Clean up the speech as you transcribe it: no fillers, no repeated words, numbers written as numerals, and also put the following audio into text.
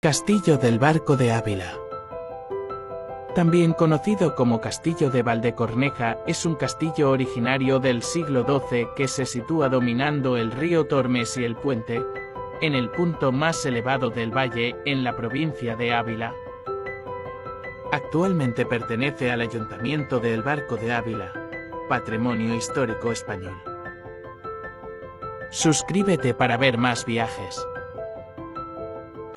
Castillo del Barco de Ávila. También conocido como Castillo de Valdecorneja, es un castillo originario del siglo XII que se sitúa dominando el río Tormes y el puente, en el punto más elevado del valle, en la provincia de Ávila. Actualmente pertenece al Ayuntamiento de El Barco de Ávila, Patrimonio Histórico Español. Suscríbete para ver más viajes.